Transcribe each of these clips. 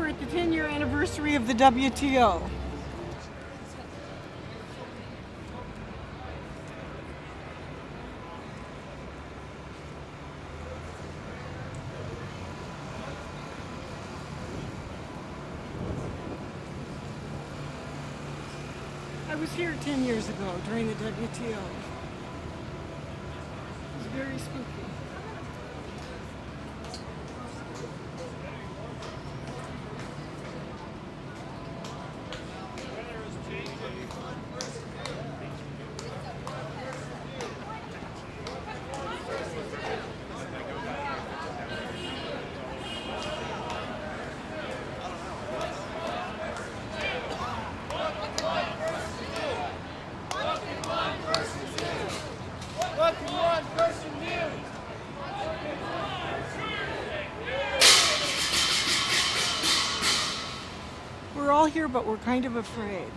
we're at the 10-year anniversary of the WTO. I was here 10 years ago during the WTO. It was very spooky. We're all here, but we're kind of afraid.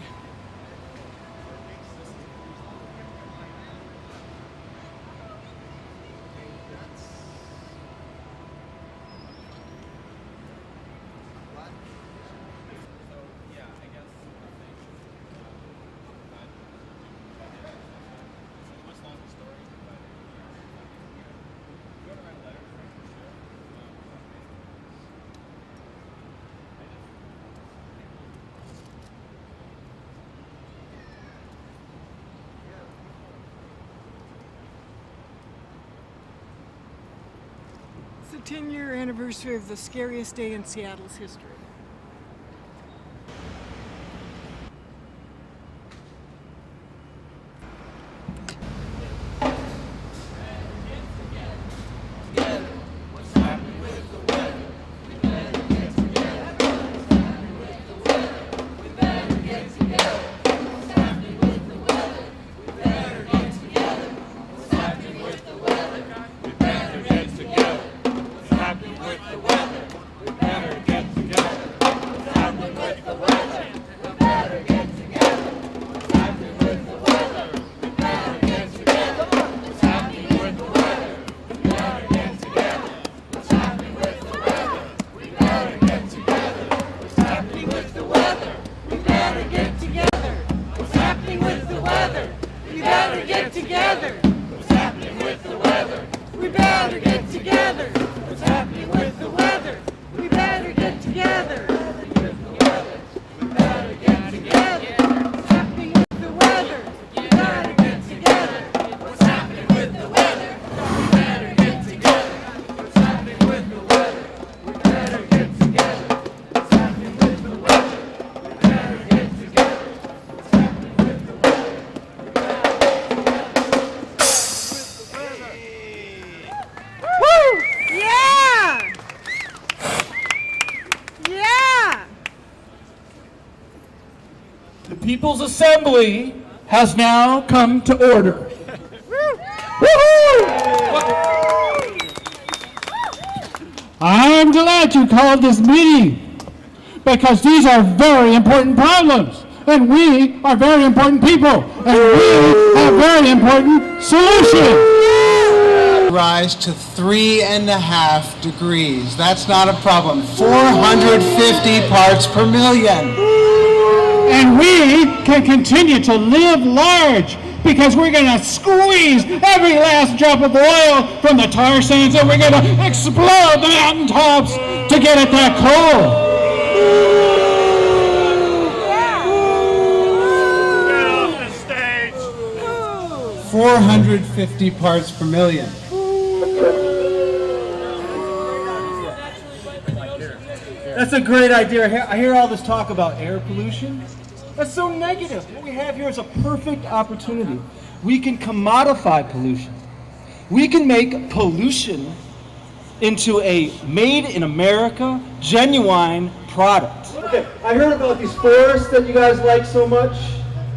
It's the 10-year anniversary of the scariest day in Seattle's history. The People's Assembly has now come to order. I'm glad you called this meeting because these are very important problems, and we are very important people, and we have very important solutions. Rise to 3.5 degrees. That's not a problem. 450 parts per million. And we can continue to live large because we're going to squeeze every last drop of oil from the tar sands, and we're going to explode the mountaintops to get at that coal. Get off the stage. 450 parts per million. That's a great idea. I hear all this talk about air pollution. That's so negative. What we have here is a perfect opportunity. We can commodify pollution. We can make pollution into a made in America, genuine product. Okay, I heard about these forests that you guys like so much.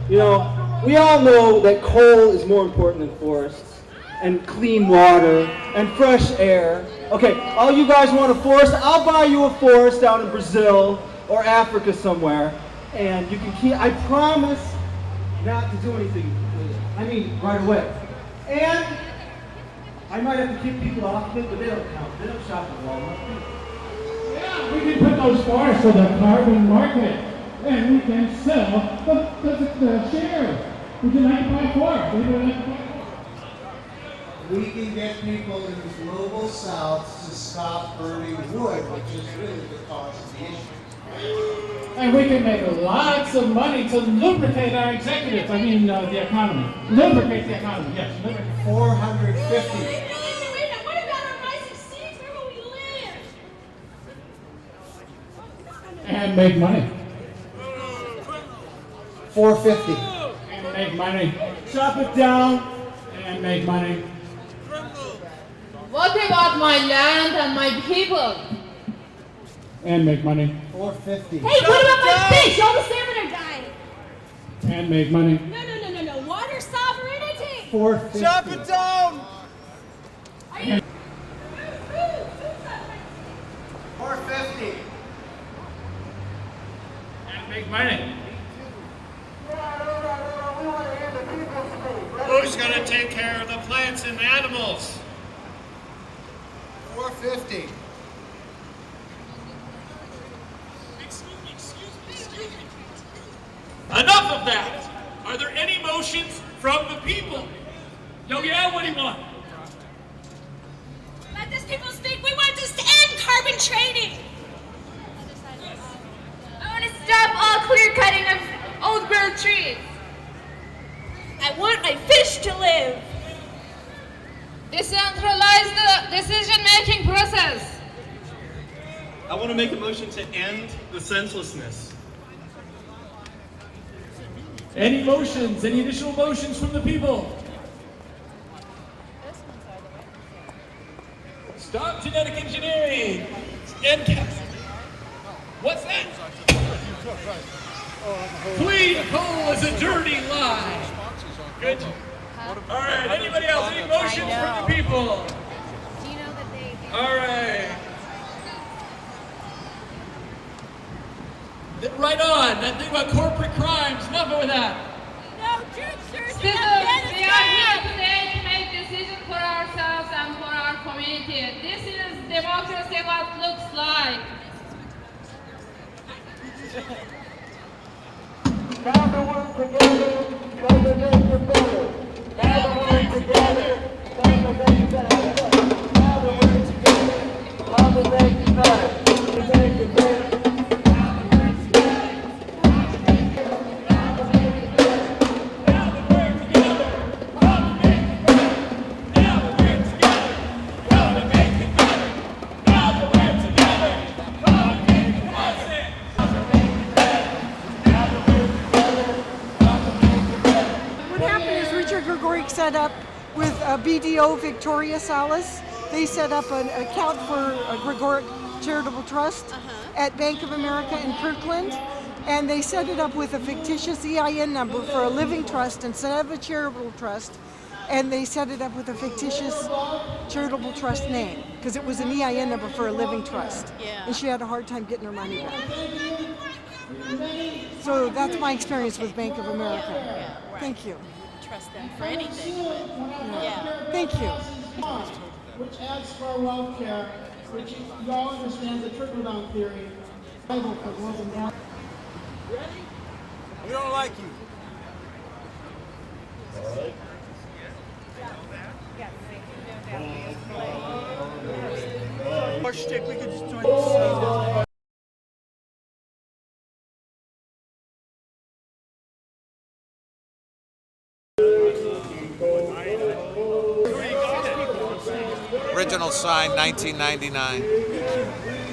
You know, we all know that coal is more important than forests, and clean water, and fresh air. Okay, all you guys want a forest? I'll buy you a forest down in Brazil or Africa somewhere, and you can keep, I promise not to do anything with it. I mean, right away. And I might have to kick people off of it, but they don't count. They don't shop at Walmart. We can put those forests to the carbon market, and we can sell the share. Would you like to buy a forest? Would you like to buy a forest? We can get people in the global south to stop burning wood, which is really the cause of the issue. And we can make lots of money to lubricate our executives. I mean, the economy. Lubricate the economy, yes. Lubricate. 450. Wait a minute, what about our rising seas? Where will we live? And make money. 450. And make money. Chop it down and make money. What about my land and my people? And make money. 450. Hey, what about my fish? All the salmon are dying. And make money. No. Water sovereignty. 450. Chop it down! 450. And make money. Who's going to take care of the plants and animals? 450. Enough of that! Are there any motions from the people? Yo, yeah, what do you want? Let these people speak. We want to end carbon trading. I want to stop all clear cutting of old growth trees. I want my fish to live. Decentralize the decision-making process. I want to make a motion to end the senselessness. Any motions? Any additional motions from the people? Stop genetic engineering! And what's that? Flee coal is a dirty lie. Good. All right. Anybody else? Any motions from the people? Do you know that they? All right. Right on. That thing about corporate crimes. Enough with that. No, truth, We are here today to make decisions for ourselves and for our community. This is democracy what looks like. Now the work together, so the nation better. Now the work together, so the nation better. Now the work together, so the nation better. The nation better. Set up with BDO Victoria Salas. They set up an account for a Gregoric Charitable Trust at Bank of America in Kirkland, and they set it up with a fictitious EIN number for a living trust instead of a charitable trust, and they set it up with a fictitious charitable trust name because it was an EIN number for a living trust. And she had a hard time getting her money back. So that's my experience with Bank of America. Thank you. Trust them for anything. But, yeah. Thank you. Which adds to our welfare, which y'all understand the trickle-down theory. Bible for global warming. We don't like you. Our shtick, we could just join the Original sign, 1999.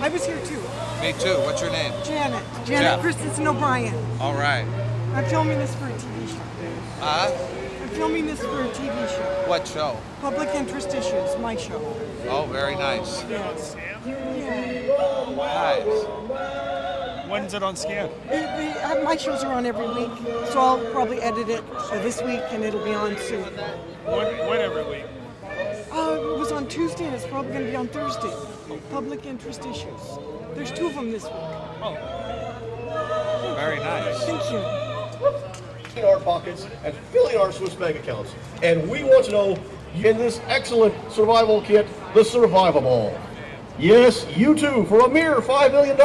I was here too. Me too. What's your name? Janet Jeff. Christensen Obrien. All right. I'm filming this for a TV show. I'm filming this for a TV show. What show? Public Interest Issues, my show. Oh, very nice. Yes. Nice. When's it on Scan? My shows are on every week, so I'll probably edit it this week and it'll be on soon. When every week? It was on Tuesday and it's probably going to be on Thursday. Public Interest Issues. There's 2 of them this week. Oh. Very nice. Thank you. In our pockets and filling our Swiss bank accounts. And we want to know, in this excellent survival kit, the survivable. Yes, you too, for a mere $5 million,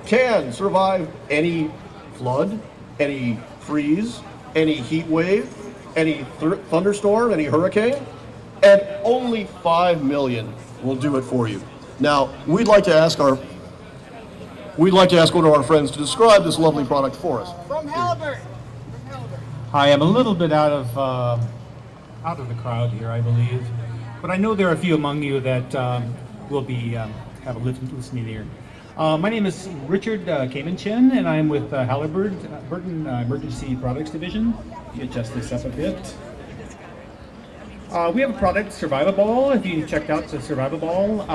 can survive any flood, any freeze, any heat wave, any thunderstorm, any hurricane, and only $5 million will do it for you. Now, we'd like to ask one of our friends to describe this lovely product for us. From Halliburton. Hi, I'm a little bit out of the crowd here, I believe, but I know there are a few among you that will be have a listening ear. My name is Richard Kamenchin, and I'm with Halliburton Emergency Products Division. If you adjust this up a bit. We have a product, Survivaball. If you checked out the Survivaball,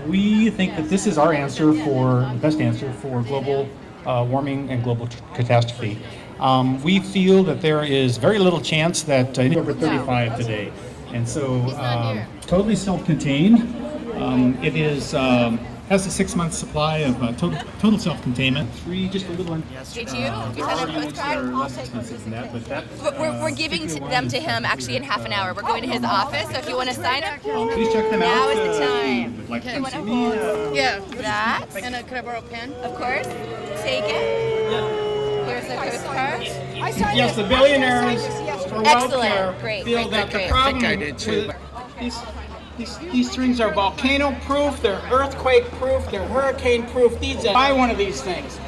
we think that this is our answer the best answer for global warming and global catastrophe. We feel that there is very little chance that over 35 today, and so totally self-contained. It is has a 6-month supply of total self-containment. Just a little. Did you? You send a postcard? We're giving them to him actually in half an hour. We're going to his office, so if you want to sign up, please check them now out. is the time. Like You want to hold? Yeah. That? And could I borrow a pen? Of course. Take it. Here's the postcard. Yes, the billionaires for Excellent. WellCare Great. feel that the problem with these things are volcano-proof, they're earthquake-proof, they're hurricane-proof. Buy one of these things.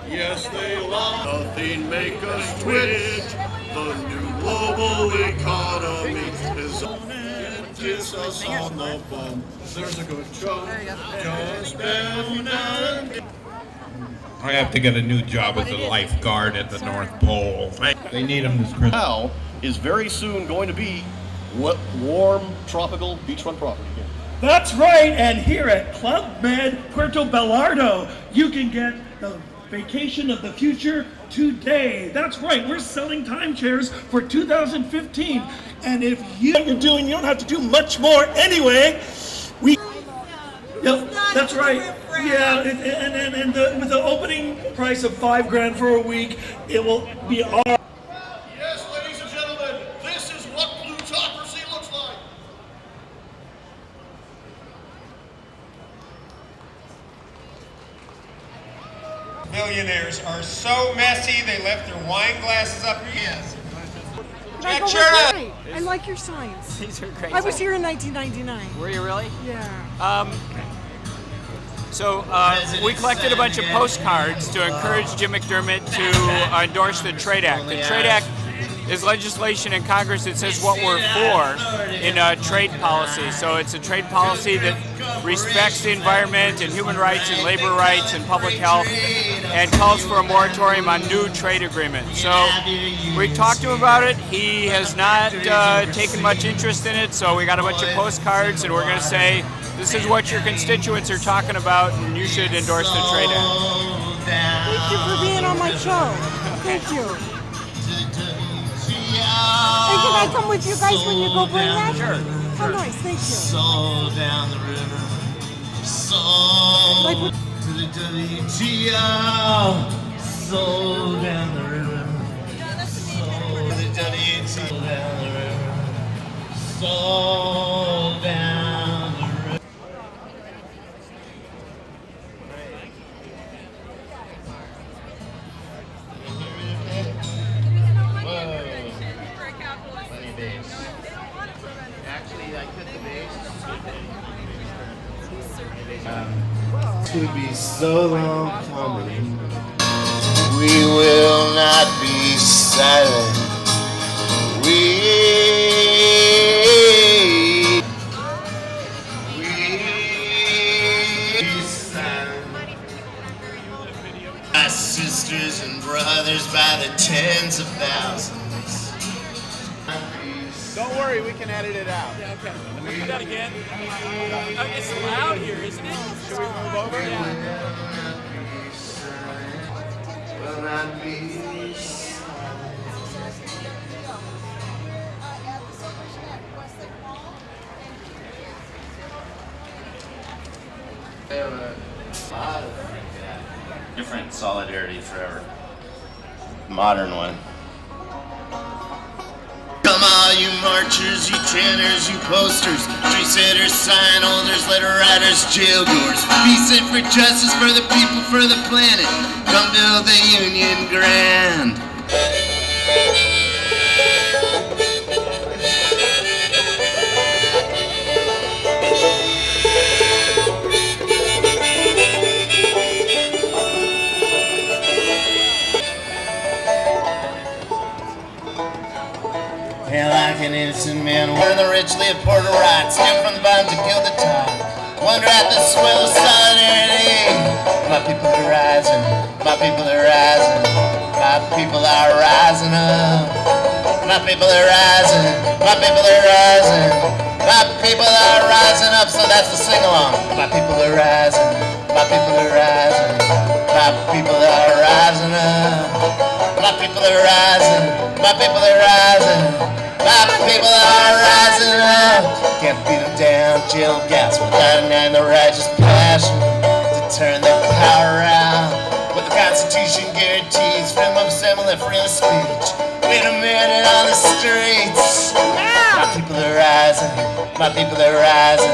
Yes, they lie. Nothing make us twitch. The new global economy is on it. Kiss us on the bum. There's a good joke. Just down and I have to get a new job as a lifeguard at the North Pole. They need them this Christmas. Now is very soon going to be warm, tropical beachfront property here. That's right, and here at Club Med Puerto Bellardo, you can get the vacation of the future today. That's right, we're selling timeshares for 2015, and if you're doing, you don't have to do much more anyway. Yep, that's right. Yeah, and with the opening price of $5,000 for a week, it will be all. yes, ladies and gentlemen, this is what plutocracy looks like. Millionaires are so messy, they left their wine glasses up here. Yes. Can I go with you? I like your signs. These are great. I was here in 1999. Were you really? Yeah. So we collected a bunch of postcards to encourage Jim McDermott to endorse the Trade Act. The Trade Act is legislation in Congress that says what we're for in trade policy. So it's a trade policy that respects the environment and human rights and labor rights and public health and calls for a moratorium on new trade agreements. So we talked to him about it. He has not taken much interest in it, so we got a bunch of postcards and we're going to say, this is what your constituents are talking about and you should endorse the Trade Act. Thank you for being on my show. Thank you. And can I come with you guys when you go bring that? Sure. Oh, nice. Thank you. Soul down the river. Soul to the WTO. Soul down the river. Soul to the WTO. Down the river. Soul down the river. Actually, I cut the base. To be so long coming. We will not be silent. My sisters and brothers by the tens of thousands. Don't worry, we can edit it out. Yeah, okay. Let me do that again. It's loud here, isn't it? Should we move over? Yeah. Will not be different solidarity forever. modern one. Come all you marchers, you chanters, you posters, tree sitters, sign holders, letter writers, jail goers. Peace and for justice, for the people, for the planet. Come build the Union Grand. Feel like an innocent man, where the rich live poor to rot, steal from the bottom to kill the top. Wonder at the swell of solidarity. My people are rising, my people are rising, my people are rising up. My people are rising, my people are rising, my people are rising up. So that's the sing along. My people are rising, my people are rising, my people are rising up. My people are rising, my people are rising. My people are rising up. Can't beat them down, jail gas without denying the righteous passion to turn their power out. What the Constitution guarantees, freedom of assembly, freedom of speech. Wait a minute on the streets. My people are rising, my people are rising,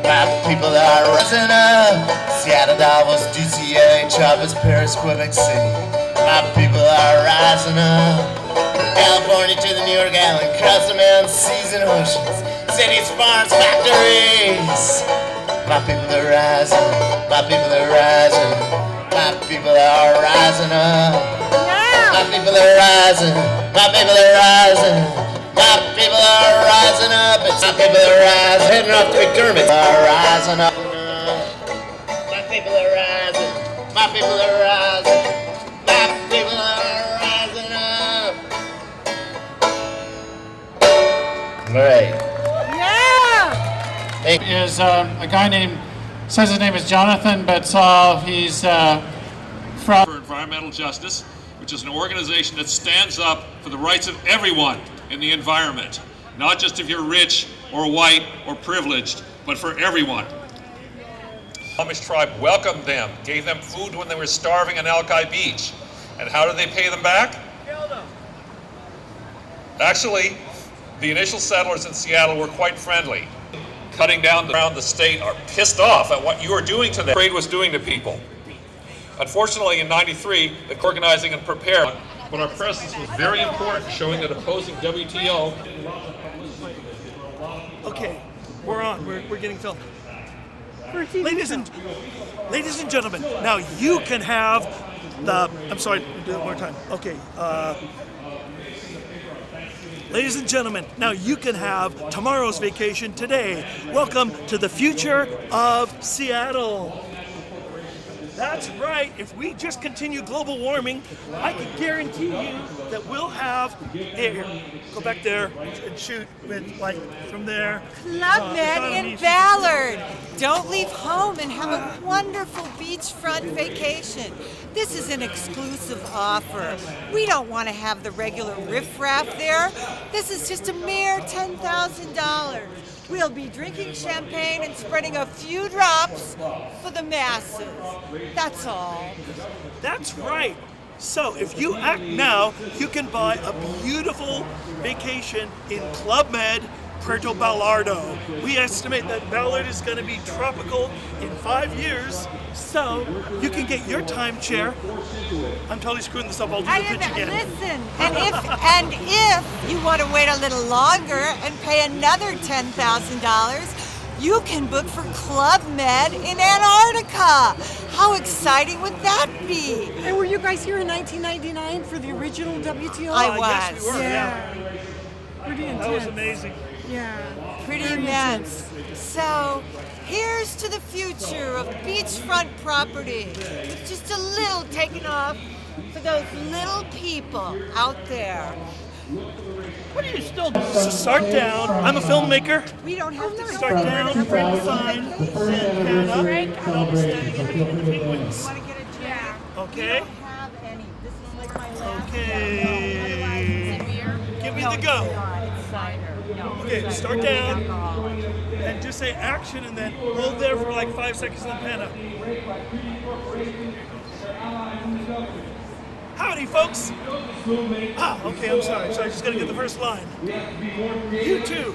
my people are rising up. Seattle, Davos, DCA, Chavez, Paris, Quebec City. My people are rising up. California to the New York Island, across the mountains, seas and oceans, cities, farms, factories. My people are rising, my people are rising, my people are rising up. My people are rising, my people are rising, my people are rising up. It's my people are rising, heading off to McDermott. Are rising up. My people are rising, my people are rising, my people are rising up. All right. Yeah! Is a guy named, says his name is Jonathan, but he's from for Environmental Justice, which is an organization that stands up for the rights of everyone in the environment, not just if you're rich or white or privileged, but for everyone. The Amish tribe welcomed them, gave them food when they were starving on Alki Beach. And how did they pay them back? Actually, the initial settlers in Seattle were quite friendly. Cutting down around the state are pissed off at what you are doing to them. Trade was doing to people. Unfortunately, in '93, the organizing and prepared, but our presence was very important, showing that opposing WTO. Okay, we're on. We're getting filmed. Ladies and gentlemen, now you can have the. I'm sorry, do it one more time. Okay. Ladies and gentlemen, now you can have tomorrow's vacation today. Welcome to the future of Seattle. That's right. If we just continue global warming, I can guarantee you that we'll have air. Go back there and shoot with, like, from there. Club Med in Ballard. Don't leave home and have a wonderful beachfront vacation. This is an exclusive offer. We don't want to have the regular riffraff there. This is just a mere $10,000. We'll be drinking champagne and spreading a few drops for the masses. That's all. That's right. So if you act now, you can buy a beautiful vacation in Club Med, Puerto Ballardo. We estimate that Ballard is going to be tropical in 5 years, so you can get your timeshare. I'm totally screwing this up. I'll do the pitch again. Listen, and if you want to wait a little longer and pay another $10,000, you can book for Club Med in Antarctica. How exciting would that be? And were you guys here in 1999 for the original WTO? I was. Yes, we were, Yeah. Pretty intense. That was amazing. Yeah. Pretty immense. So, here's to the future of beachfront property. It's just a little taken off for those little people out there. What are you still doing? So start down. I'm a filmmaker. We don't have to Start down, sign, Santana, and I'll be standing in between the penguins. Okay? Okay. Give me the go. Okay, start down, and just say action, and then hold there for like 5 seconds and then pan up. Howdy, folks. Okay, I'm sorry. So I just gotta get the first line. You too.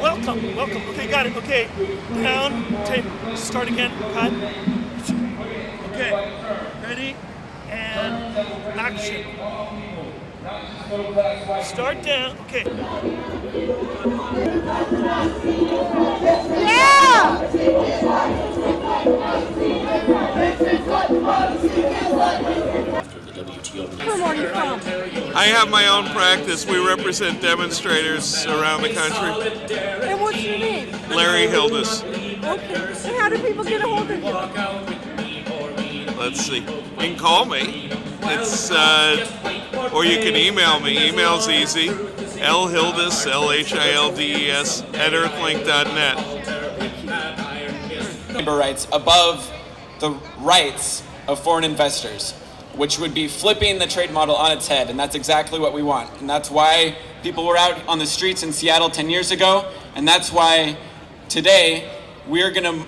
Welcome. Okay, got it. Okay, down. Start again. Cut. Okay, ready, and action. Start down. Okay. Yeah! I have my own practice. We represent demonstrators around the country. And what's your name? Larry Hildes. Okay. And how do people get a hold of you? Let's see. You can call me. It's or you can email me. Email's easy. lhildes, LHILDES, @earthlink.net. Labor rights above the rights of foreign investors, which would be flipping the trade model on its head, and that's exactly what we want. And that's why people were out on the streets in Seattle 10 years ago, and that's why today we're going to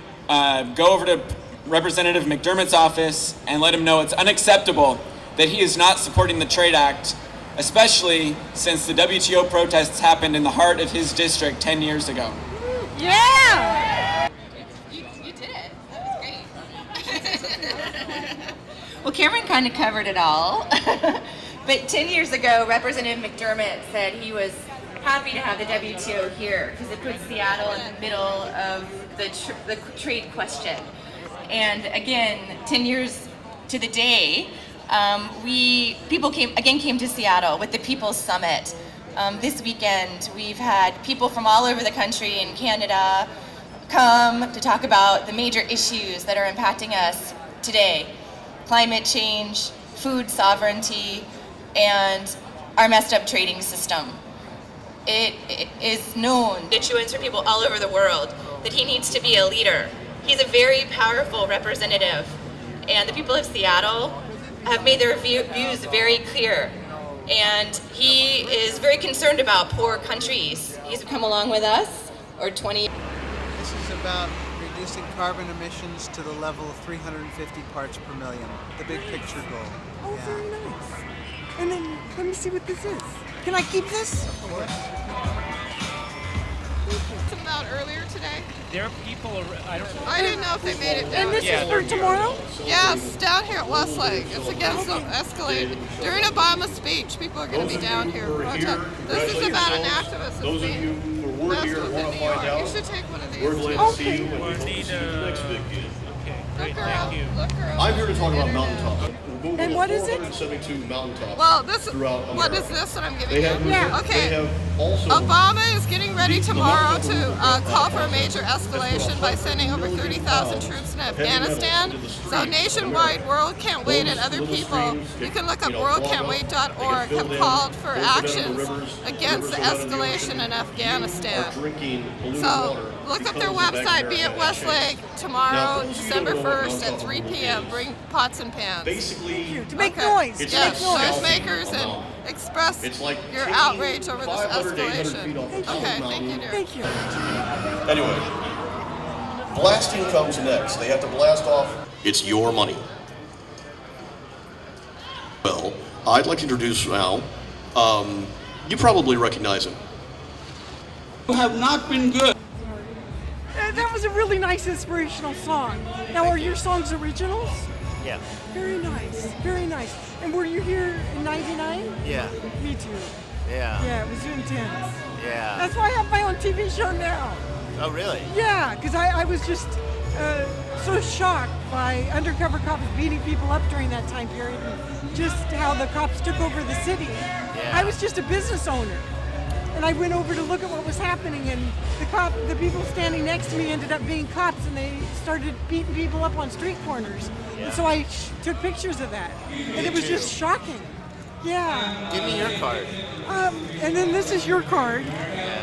go over to Representative McDermott's office and let him know it's unacceptable that he is not supporting the Trade Act, especially since the WTO protests happened in the heart of his district 10 years ago. Yeah! You did it. That was great. Well, Cameron kind of covered it all. But 10 years ago, Representative McDermott said he was happy to have the WTO here because it puts Seattle in the middle of the trade question. And again, 10 years to the day, people came to Seattle with the People's Summit. This weekend, we've had people from all over the country and Canada come to talk about the major issues that are impacting us today. Climate change, food sovereignty, and our messed up trading system. It is known, constituents for people all over the world, that he needs to be a leader. He's a very powerful representative, and the people of Seattle have made their views very clear. And he is very concerned about poor countries. He's come along with us, or 20. This is about reducing carbon emissions to the level of 350 parts per million, the big picture goal. Oh, very nice. And then, let me see what this is. Can I keep this? Of course. About earlier today. There are people. I didn't know if they made it down. And this is for tomorrow? Yes, down here at Westlake. It's against the escalate. During Obama's speech, people are going to be down here. This is about an activist that's being messed with in New York. You should take one of these. We're glad to see you. Next big gig. Look her up. I'm here to talk about mountaintop. And what is it? 472 mountaintops. Well, what is this that I'm giving you? Okay. They have also Obama is getting ready tomorrow to call for a major escalation by sending over 30,000 troops in Afghanistan. So nationwide, World Can't Wait and other people, you can look up worldcan'twait.org, have called for actions against the escalation in Afghanistan. So look up their website, be at Westlake tomorrow, December 1st at 3 p.m. Bring pots and pans. Basically, to make noise. Yes, noisemakers and express your outrage over this escalation. Okay, thank you, dear. Thank you. Anyway, blasting comes next. They have to blast off. It's your money. Well, I'd like to introduce now. You probably recognize him. You have not been good. That was a really nice inspirational song. Now, are your songs originals? Yeah. Very nice, very nice. And were you here in '99? Yeah. Me too. Yeah. Yeah, it was intense. Yeah. That's why I have my own TV show now. Oh, really? Yeah, because I was just so shocked by undercover cops beating people up during that time period and just how the cops took over the city. Yeah. I was just a business owner. And I went over to look at what was happening, and the people standing next to me ended up being cops, and they started beating people up on street corners. Yeah. And so I took pictures of that, and it was just shocking. Yeah. Give me your card. And then this is your card,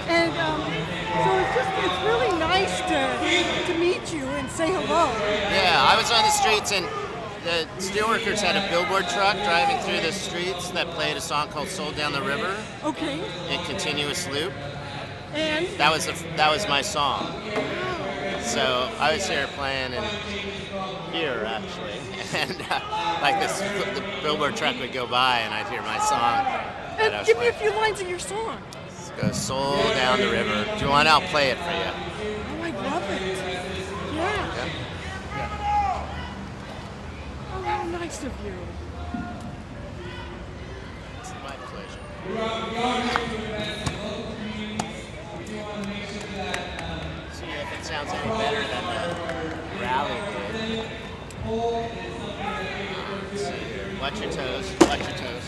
and so it's really nice to meet you and say hello. Yeah, I was on the streets and the steelworkers had a billboard truck driving through the streets that played a song called "Sold Down the River." Okay. In continuous loop. And that was my song. So I was here playing in here actually, and like the billboard truck would go by, and I'd hear my song. And give me a few lines of your song. Let's go soul down the river. Do you want? I'll play it for you. Oh, I love it. Yeah. Oh, how nice of you. It's my pleasure. See if it sounds any better than the rally did. Let's see here. Watch your toes. Watch your toes.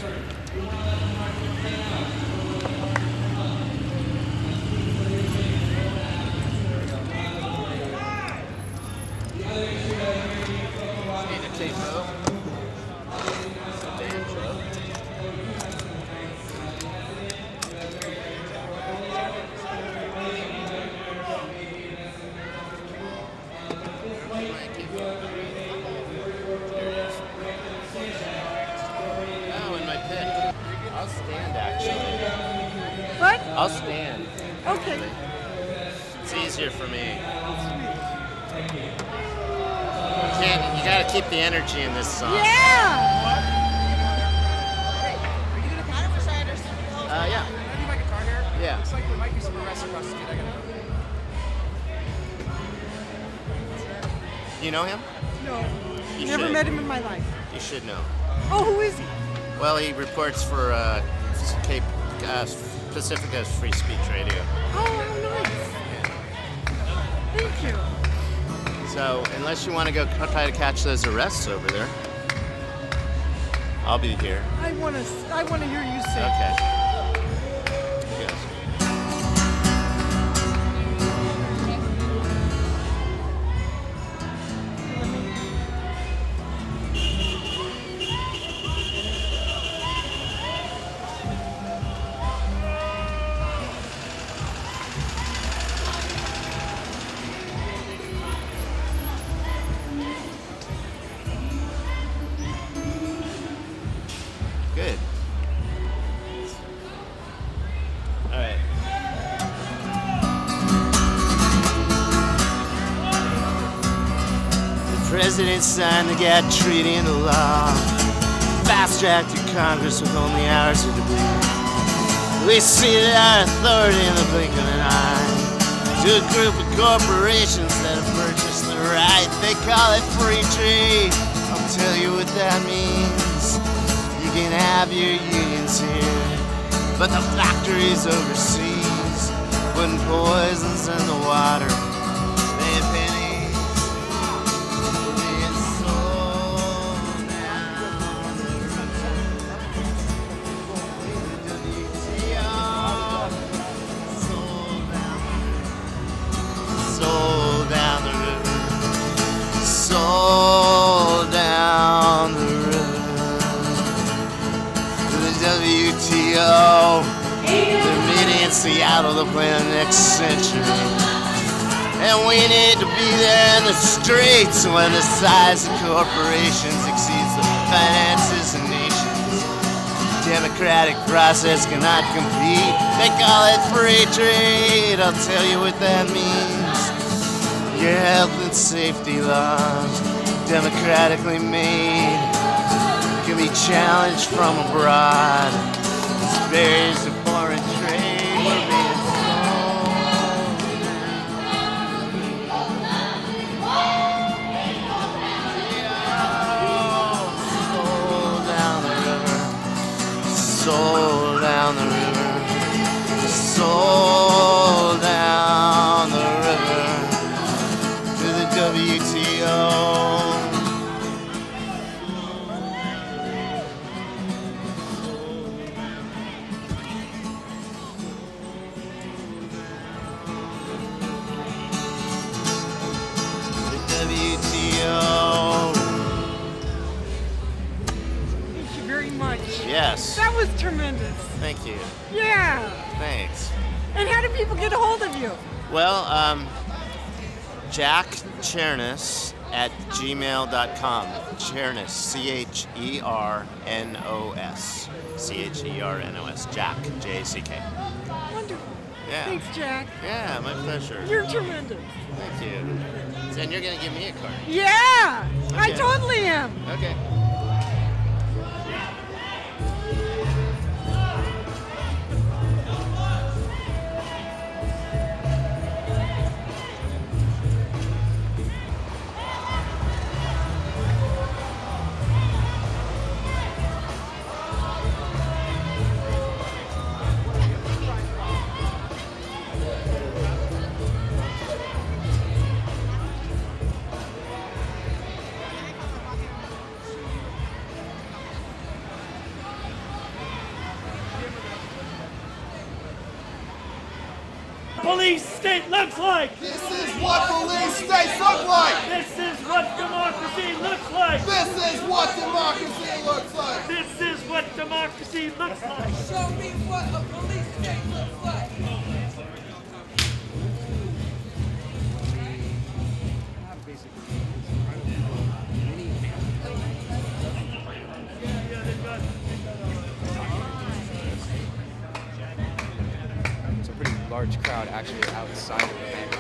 Either tempo. Banjo. Oh, and my pick. I'll stand actually. What? I'll stand. Okay. It's easier for me. You gotta keep the energy in this song. Yeah! Yeah. Need my guitar here? Yeah. Looks like there might be some arrests across the street. I gotta go. You know him? No. You Never should. met him in my life. You should know. Oh, who is he? Well, he reports for Cape Pacifica's Free Speech Radio. Oh, how nice. Thank you. So, unless you want to go try to catch those arrests over there, I'll be here. I want to hear you sing. Okay. Yes. Good. All right. The president signed the GATT treaty into law. Fast track through Congress with only hours of debate. We ceded our authority in the blink of an eye to a group of corporations that have purchased the right. They call it free trade. I'll tell you what that means. You can have your unions here, but the factories overseas putting poisons in the water. They have pennies being sold down the WTO. Sold down the river. Sold down the river. WTO. They're meeting in Seattle to plan the next century. And we need to be there in the streets when the size of corporations exceeds the finances of nations. Democratic process cannot compete. They call it free trade. I'll tell you what that means. Your health and safety laws, democratically made, can be challenged from abroad. As barriers to foreign trade were being sold down the river, sold down the river, sold down the river to the WTO. Thank you very much. Yes. That was tremendous. Thank you. Yeah. Thanks. And how do people get a hold of you? Well, Jack Chernos at gmail.com. Chernos, C-H-E-R-N-O-S. C-H-E-R-N-O-S. Jack, J-C-K. Wonderful. Yeah. Thanks, Jack. Yeah, my pleasure. You're tremendous. Thank you. And you're going to give me a card. Yeah, I Okay. totally am. Okay. Police state looks like. This is what police states look like. This is what democracy looks like. This is what democracy looks like. This is what democracy looks like. Show me what a police state looks like. It's a pretty large crowd actually outside of the bank.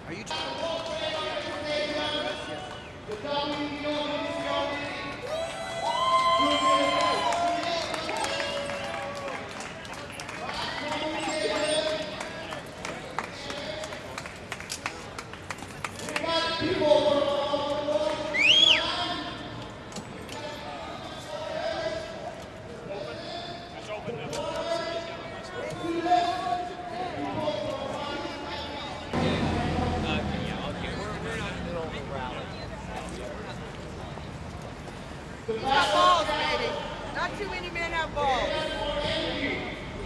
Are you? You got balls, baby. Not too many men have balls.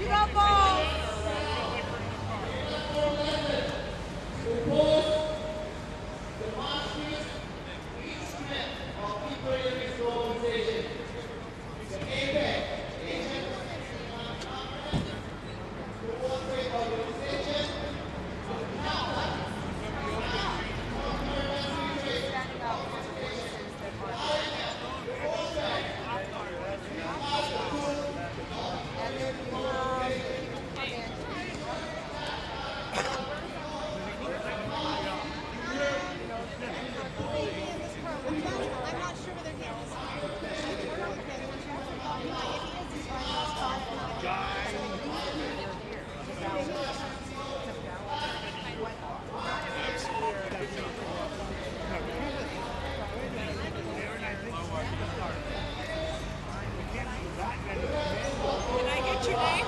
You got balls. Can I get your name?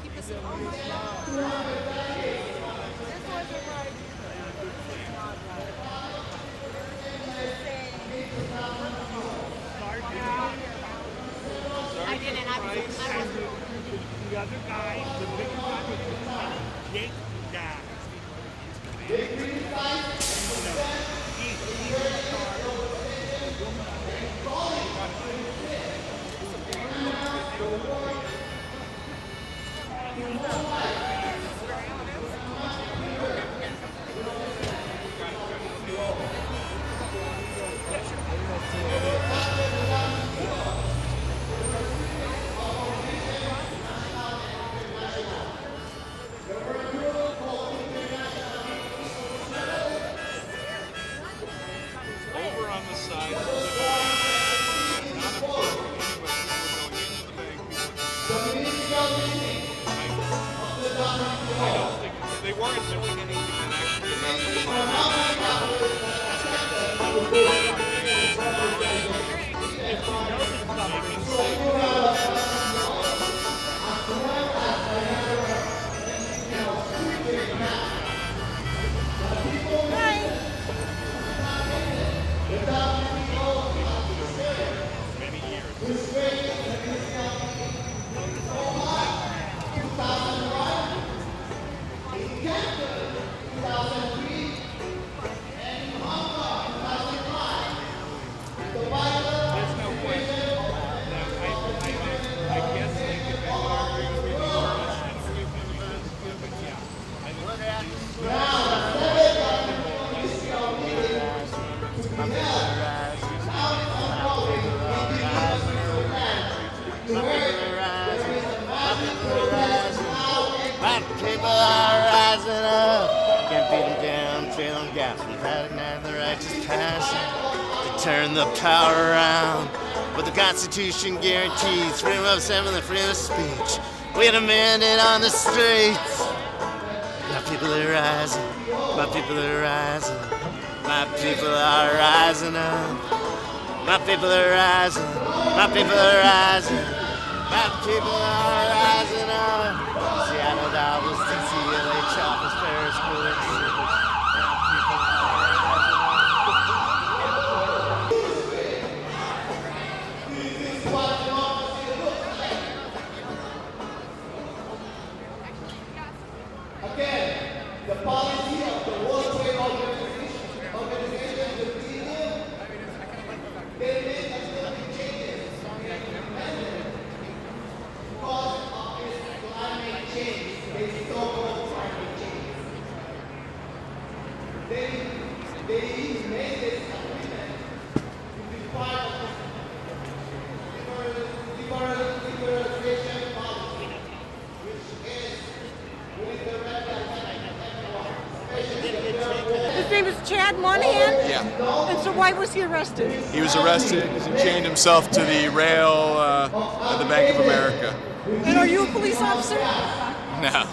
Keep us I didn't. I was. The other guy, the bigger guy with the money, Jake died. Over on the side. Not a foot anyway. People going into the bank. I don't think they weren't doing anything that ignite the righteous passion to turn the power around. But the Constitution guarantees freedom of assembly and freedom of speech. We demand it on the streets. My people are rising. My people are rising. My people are rising up. My people are rising. My people are rising. My people are rising up. Seattle, Dallas, DC, LA, Choppers, Paris, Quebec City. Again, the policy of the World Trade Organization, the WTO, they made us little changes because of this climate change, this so-called climate change. They made this agreement to be part of liberalization policy, which is with the His name is Chad Monahan? Yeah. And so why was he arrested? He was arrested because he chained himself to the rail at the Bank of America. And are you a police officer? No.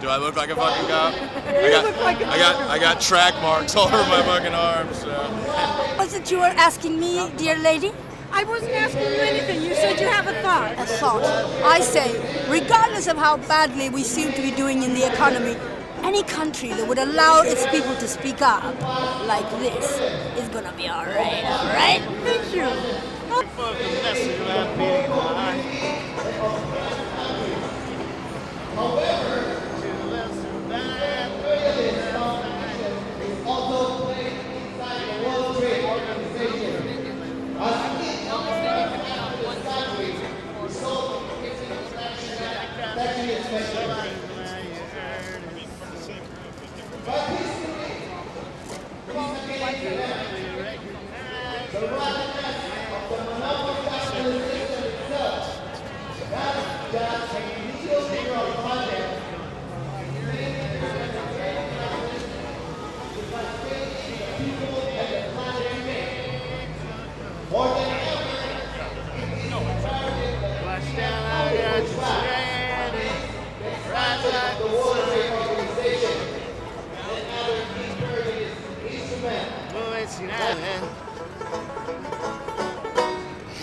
Do I look like a fucking cop? Look like a I got track marks all over my fucking arms. So. Was it you were asking me, dear lady? I wasn't asking you anything. You said you have a thought. A thought. I say, regardless of how badly we seem to be doing in the economy, any country that would allow its people to speak up like this is gonna be all right, all right? Thank you. also played inside the World Trade Organization. As we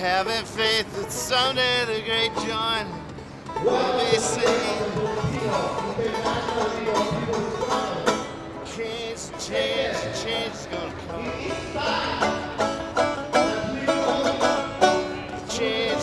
Having faith that someday the great join will be seen. Change is gonna come. Change.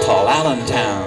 Paul Allentown.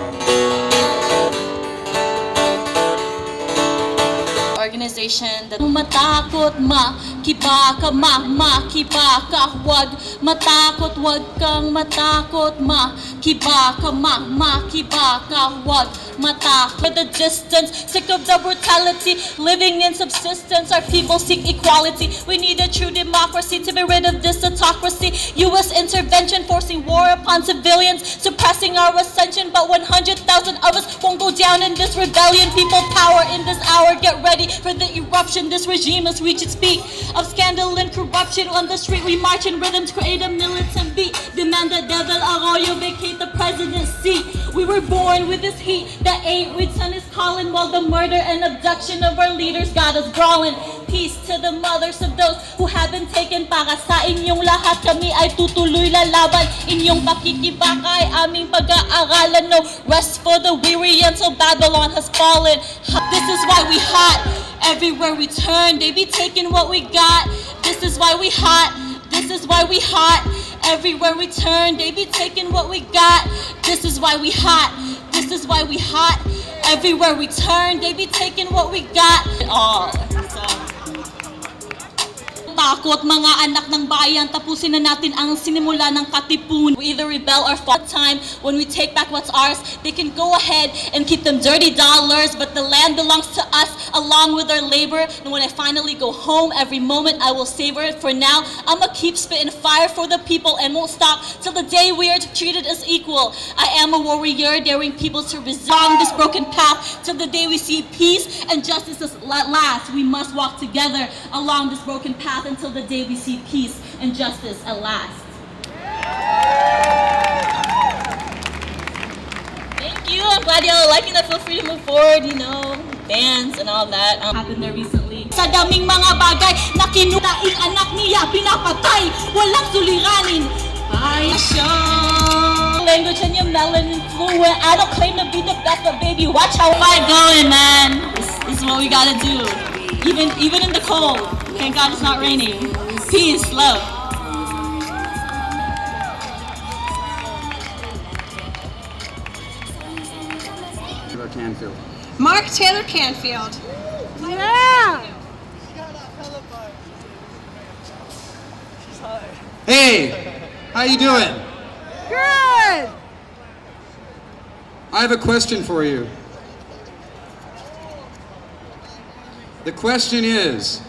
Organization that matakot makibaka makibaka wag matakot wag kang matakot makibaka makibaka wag matakot. For the distance, sick of the brutality, living in subsistence, our people seek equality. We need a true democracy to be rid of this autocracy. U.S. intervention forcing war upon civilians, suppressing our ascension, but 100,000 of us won't go down in this rebellion. People power in this hour, get ready for the eruption. This regime must reach its peak of scandal and corruption. On the street we march in rhythms, create a militant beat. Demand that Devil Arroyo vacate the president's seat. We were born with this heat, the 8-week sun is calling, while the murder and abduction of our leaders got us brawling. Peace to the mothers of those who have been taken. Para sa inyong lahat kami ay tutuloy lalaban. Inyong pakikibaka ay aming pag-aaralan. No rest for the weary until Babylon has fallen. This is why we hot. Everywhere we turn, they be taking what we got. This is why we hot. This is why we hot. Everywhere we turn, they be taking what we got. This is why we hot. This is why we hot. Everywhere we turn, they be taking what we got. All. matakot, mga anak ng bayan, tapusin na natin ang sinimula ng katipunan. We either rebel or fall. Time when we take back what's ours, they can go ahead and keep them dirty dollars, but the land belongs to us along with our labor. And when I finally go home, every moment I will savor it. For now, I'ma keep spitting fire for the people and won't stop till the day we are treated as equal. I am a warrior, daring people to resolve this broken path till the day we see peace and justice at last. We must walk together along this broken path until the day we see peace and justice at last. Thank you. I'm glad y'all are liking that. Feel free to move forward, you know, dance and all that. Happened there recently. Sa daming mga bagay na kinutaing anak niya, pinapatay, walang suliranin. I show language and your melanin fluent. I don't claim to be the best, but baby, watch how I going, man. This is what we gotta do. Even in the cold. Thank God it's not raining. Peace, love. Canfield. Mark Taylor Canfield. Yeah! Hey, how you doing? Good! I have a question for you. The question is,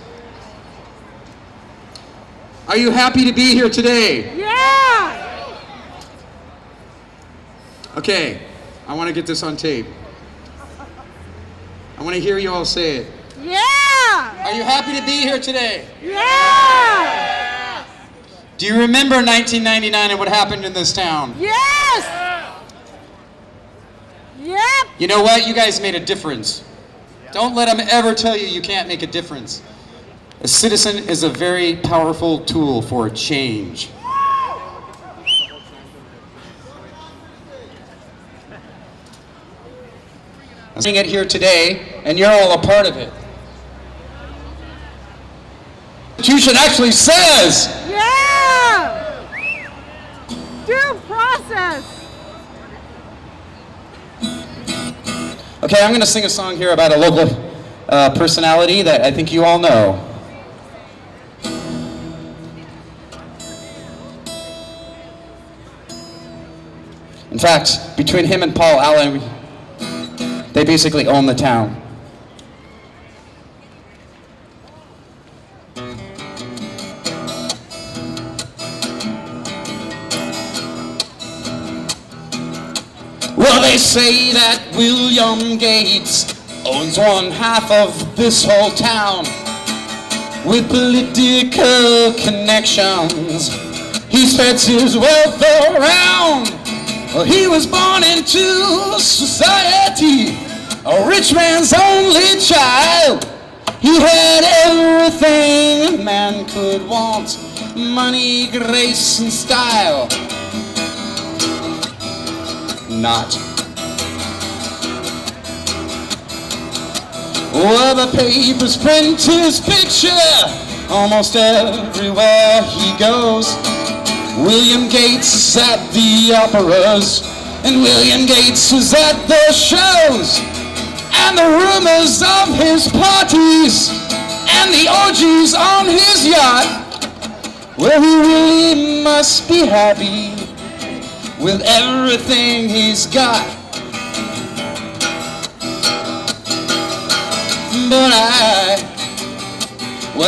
are you happy to be here today? Yeah! Okay, I want to get this on tape. I want to hear you all say it. Yeah! Are you happy to be here today? Yeah! Do you remember 1999 and what happened in this town? Yes! Yep! You know what? You guys made a difference. Don't let them ever tell you you can't make a difference. A citizen is a very powerful tool for change. I'm saying it here today, and you're all a part of it. The Constitution actually says, Yeah! Due process! okay, I'm going to sing a song here about a local personality that I think you all know. In fact, between him and Paul Allen, they basically own the town. Well, they say that William Gates owns 1/2 of this whole town. With political connections, he spreads his wealth around. Well, he was born into society, a rich man's only child. He had everything a man could want: money, grace, and style. Not. Well, the papers print his picture almost everywhere he goes. William Gates is at the operas, and William Gates is at the shows, and the rumors of his parties, and the orgies on his yacht. Well, he really must be happy with everything he's got. But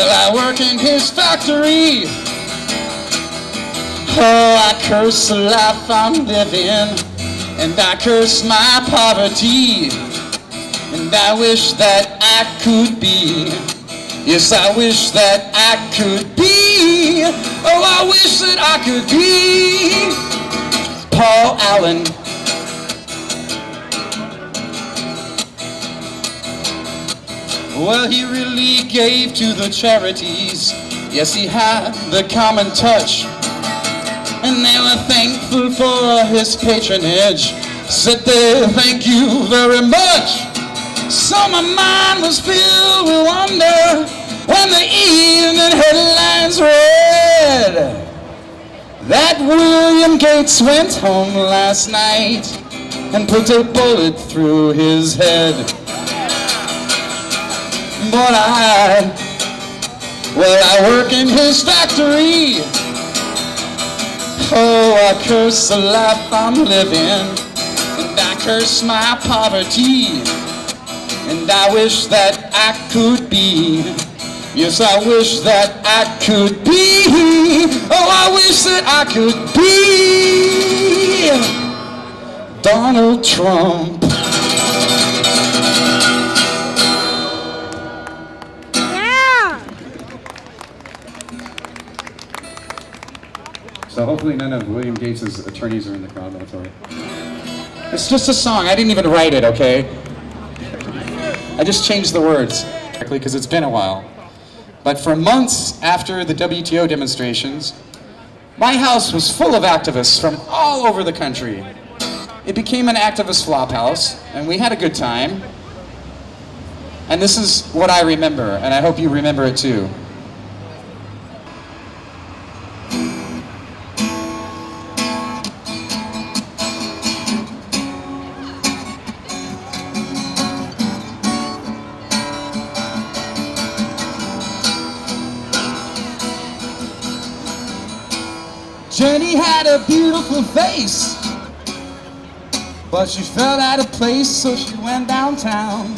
I work in his factory. Oh, I curse the life I'm living, and I curse my poverty, and I wish that I could be. Yes, I wish that I could be. Oh, I wish that I could be Paul Allen. Well, he really gave to the charities. Yes, he had the common touch, and they were thankful for his patronage. Said they thank you very much. So my mind was filled with wonder when the evening headlines read that William Gates went home last night and put a bullet through his head. But Well, I work in his factory. Oh, I curse the life I'm living, and I curse my poverty, and I wish that I could be. Yes, I wish that I could be. Oh, I wish that I could be Donald Trump. So hopefully none of William Gates's attorneys are in the crowd. That's all right. It's just a song. I didn't even write it, okay? I just changed the words because it's been a while. But for months after the WTO demonstrations, my house was full of activists from all over the country. It became an activist flop house, and we had a good time. And this is what I remember, and I hope you remember it too. Jenny had a beautiful face, but she felt out of place, so she went downtown,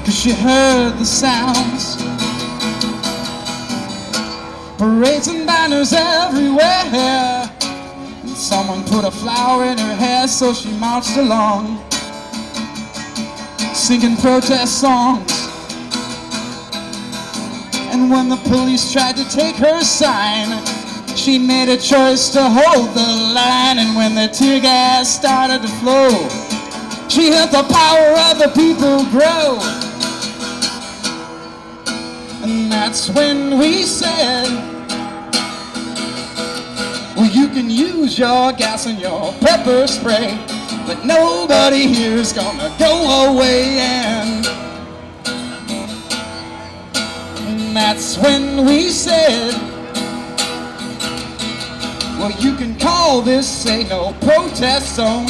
'cause she heard the sounds. Parades and banners everywhere, and someone put a flower in her hair, so she marched along, singing protest songs. And when the police tried to take her sign, she made a choice to hold the line. And when the tear gas started to flow, she let the power of the people grow. And that's when we said, well, you can use your gas and your pepper spray, but nobody here is gonna go away. And that's when we said, well, you can call this a no protest zone,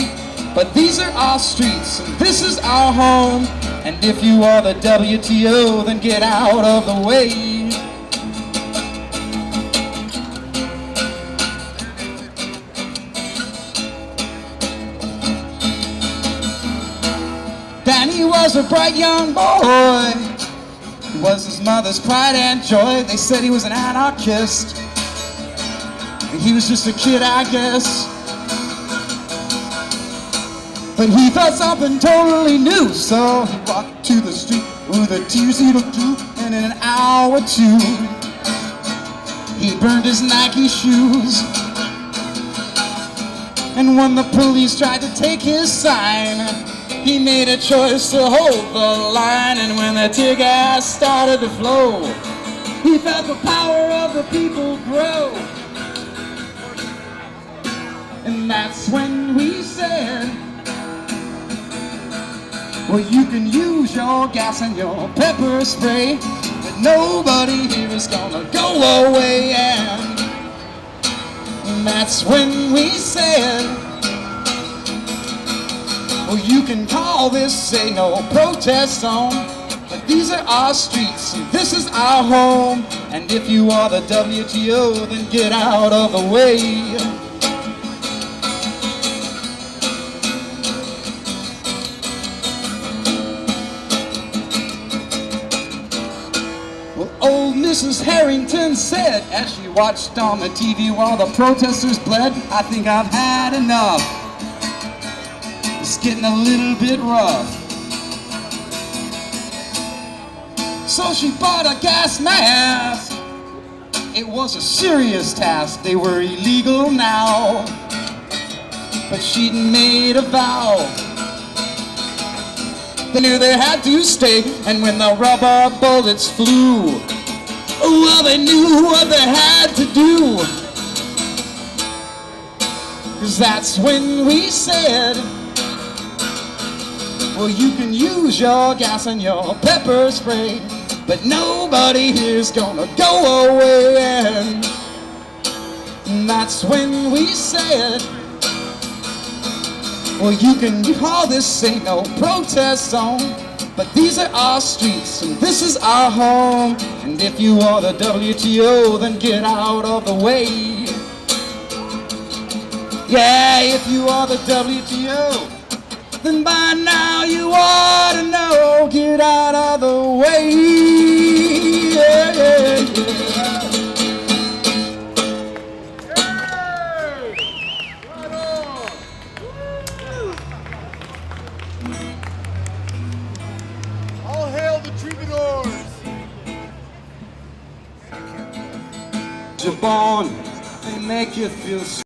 but these are our streets and this is our home. And if you are the WTO, then get out of the way. Danny was a bright young boy. He was his mother's pride and joy. They said he was an anarchist. He was just a kid, I guess. But he felt something totally new, so he walked to the street with a tears he'd do, and in an hour or two, he burned his Nike shoes. And when the police tried to take his sign, he made a choice to hold the line. And when the tear gas started to flow, he felt the power of the people grow. And that's when we said, well, you can use your gas and your pepper spray, but nobody here is gonna go away. And that's when we said, well, you can call this a no protest zone, but these are our streets and this is our home. And if you are the WTO, then get out of the way. Old Mrs. Harrington said, as she watched on the TV while the protesters bled, I think I've had enough. It's getting a little bit rough. So she bought a gas mask. It was a serious task. They were illegal now, but she'd made a vow. They knew they had to stay, and when the rubber bullets flew, well, they knew what they had to do. 'Cause that's when we said, well, you can use your gas and your pepper spray, but nobody here's gonna go away. And that's when we said, well, you can call this a no protest zone, But these are our streets and this is our home. And if you are the WTO, then get out of the way. Yeah, if you are the WTO, then by now you ought to know, get out of the way. Yeah, yeah, yeah. All hail the troubadours! You're born, they make you feel